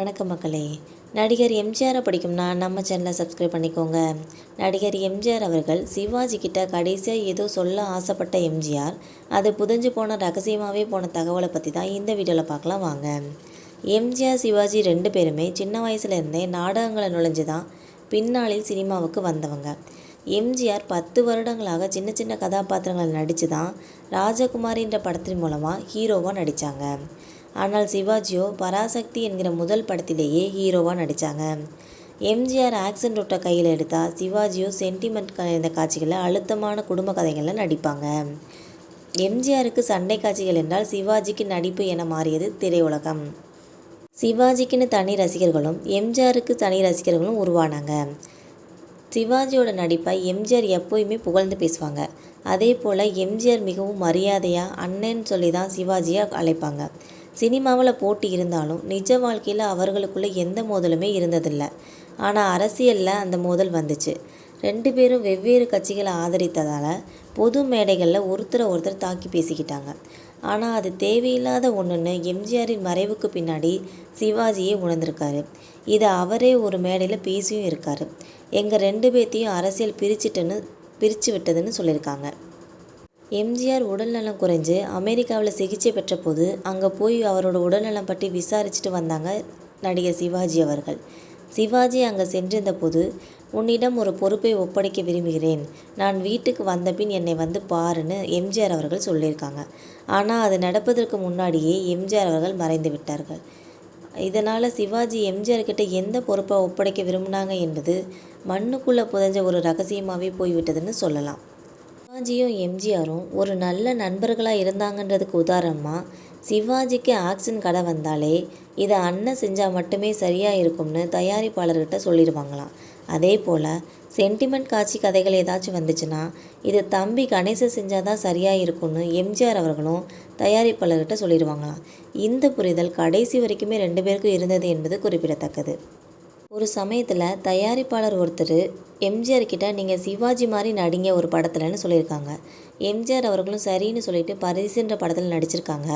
வணக்கம் மக்களே. நடிகர் எம்ஜிஆரை பிடிக்கும்னா நம்ம சேனலை சப்ஸ்கிரைப் பண்ணிக்கோங்க. நடிகர் எம்ஜிஆர் அவர்கள் சிவாஜி கிட்ட கடைசியாக ஏதோ சொல்ல ஆசைப்பட்ட எம்ஜிஆர் அது புதஞ்சு போன ரகசியமாகவே போன தகவலை பற்றி தான் இந்த வீடியோவில் பார்க்கலாம் வாங்க. எம்ஜிஆர் சிவாஜி ரெண்டு பேருமே சின்ன வயசுலேருந்தே நாடகங்களை நுழைஞ்சு தான் பின்னாளில் சினிமாவுக்கு வந்தவங்க. எம்ஜிஆர் 10 வருடங்களாக சின்ன சின்ன கதாபாத்திரங்களை நடித்து தான் ராஜகுமாரின்ற படத்தின் மூலமாக ஹீரோவாக நடித்தாங்க. ஆனால் சிவாஜியோ பராசக்தி என்கிற முதல் படத்திலேயே ஹீரோவாக நடித்தாங்க. எம்ஜிஆர் ஆக்ஷன் ரூட்டை கையில் எடுத்தால் சிவாஜியோ சென்டிமெண்ட் இந்த காட்சிகளில் அழுத்தமான குடும்ப கதைகளில் நடிப்பாங்க. எம்ஜிஆருக்கு சண்டை காட்சிகள் என்றால் சிவாஜிக்கு நடிப்பு என மாறியது திரையுலகம். சிவாஜிக்குன்னு தனி ரசிகர்களும் எம்ஜிஆருக்கு தனி ரசிகர்களும் உருவானாங்க. சிவாஜியோட நடிப்பை எம்ஜிஆர் எப்போயுமே புகழ்ந்து பேசுவாங்க. அதே போல் எம்ஜிஆர் மிகவும் மரியாதையாக அண்ணன்னு சொல்லி தான் சிவாஜியை அழைப்பாங்க. சினிமாவில் போட்டி இருந்தாலும் நிஜ வாழ்க்கையில் அவர்களுக்குள்ளே எந்த மோதலுமே இருந்ததில்லை. ஆனால் அரசியலில் அந்த மோதல் வந்துச்சு. ரெண்டு பேரும் வெவ்வேறு கட்சிகளை ஆதரித்ததால் பொது மேடைகளில் ஒருத்தர் தாக்கி பேசிக்கிட்டாங்க. ஆனால் அது தேவையில்லாத ஒன்றுன்னு எம்ஜிஆரின் மறைவுக்கு பின்னாடி சிவாஜியே உணர்ந்திருக்காரு. இதை அவரே ஒரு மேடையில் பேசியும் இருக்காரு. எங்கள் ரெண்டு பேர்த்தையும் அரசியல் பிரித்து விட்டதுன்னு சொல்லியிருக்காங்க. எம்ஜிஆர் உடல்நலம் குறைஞ்சு அமெரிக்காவில் சிகிச்சை பெற்ற போது அங்கே போய் அவரோட உடல்நலம் பற்றி விசாரிச்சுட்டு வந்தாங்க நடிகர் சிவாஜி அவர்கள். சிவாஜி அங்கே சென்றிருந்த போது, உன்னிடம் ஒரு பொறுப்பை ஒப்படைக்க விரும்புகிறேன், நான் வீட்டுக்கு வந்த பின் என்னை வந்து பாருன்னு எம்ஜிஆர் அவர்கள் சொல்லியிருக்காங்க. ஆனால் அது நடப்பதற்கு முன்னாடியே எம்ஜிஆர் அவர்கள் மறைந்து விட்டார்கள். இதனால் சிவாஜி எம்ஜிஆர் கிட்ட எந்த பொறுப்பை ஒப்படைக்க விரும்பினாங்க என்பது மண்ணுக்குள்ளே புதைஞ்ச ஒரு ரகசியமாகவே போய்விட்டதுன்னு சொல்லலாம். சிவாஜியும் எம்ஜிஆரும் ஒரு நல்ல நண்பர்களாக இருந்தாங்கன்றதுக்கு உதாரணமாக சிவாஜிக்கு ஆக்ஷன் கடை வந்தாலே இதை அண்ணன் செஞ்சால் மட்டுமே சரியாக இருக்கும்னு தயாரிப்பாளர்கிட்ட சொல்லிடுவாங்களாம். அதே போல் சென்டிமெண்ட் காட்சி கதைகள் ஏதாச்சும் வந்துச்சுன்னா இது தம்பி கணேசன் செஞ்சால் தான் சரியாக இருக்கும்னு எம்ஜிஆர் அவர்களும் தயாரிப்பாளர்கிட்ட சொல்லிடுவாங்களாம். இந்த புரிதல் கடைசி வரைக்குமே ரெண்டு பேருக்கும் இருந்தது என்பது குறிப்பிடத்தக்கது. ஒரு சமயத்தில் தயாரிப்பாளர் ஒருத்தர் எம்ஜிஆர் கிட்ட நீங்கள் சிவாஜி மாதிரி நடிங்க ஒரு படத்தில்னு சொல்லியிருக்காங்க. எம்ஜிஆர் அவர்களும் சரின்னு சொல்லிட்டு பரிசுன்ற படத்தில் நடிச்சிருக்காங்க.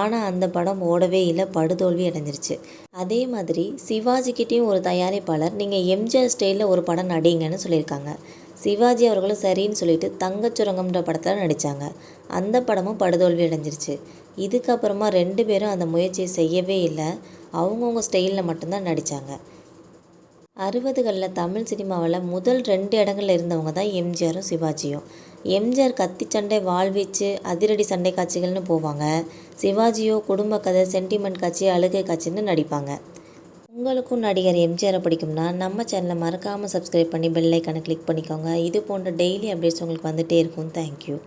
ஆனால் அந்த படம் ஓடவே இல்லை, படுதோல்வி அடைஞ்சிருச்சு. அதே மாதிரி சிவாஜிக்கிட்டேயும் ஒரு தயாரிப்பாளர் நீங்கள் எம்ஜிஆர் ஸ்டைலில் ஒரு படம் நடிங்கன்னு சொல்லியிருக்காங்க. சிவாஜி அவர்களும் சரின்னு சொல்லிட்டு தங்கச்சுரங்கம்ன்ற படத்தில் நடித்தாங்க. அந்த படமும் படுதோல்வி அடைஞ்சிருச்சு. இதுக்கப்புறமா ரெண்டு பேரும் அந்த முயற்சியை செய்யவே இல்லை, அவங்கவுங்க ஸ்டைலில் மட்டும்தான் நடித்தாங்க. 60களில் தமிழ் சினிமாவில் முதல் 2 இடங்களில் இருந்தவங்க தான் எம்ஜிஆரும் சிவாஜியும். எம்ஜிஆர் கத்தி சண்டை, வாழ்வீச்சு, அதிரடி சண்டை காட்சிகள்னு போவாங்க. சிவாஜியோ குடும்ப கதை, சென்டிமெண்ட் காட்சி, அழுகை காட்சின்னு நடிப்பாங்க. உங்களுக்கும் நடிகர் எம்ஜிஆரை பிடிக்கும்னா நம்ம சேனலை மறக்காமல் சப்ஸ்கிரைப் பண்ணி பெல் ஐக்கானை கிளிக் பண்ணிக்கோங்க. இது போன்ற டெய்லி அப்டேட்ஸ் உங்களுக்கு வந்துகிட்டே இருக்கும். தேங்க்யூ.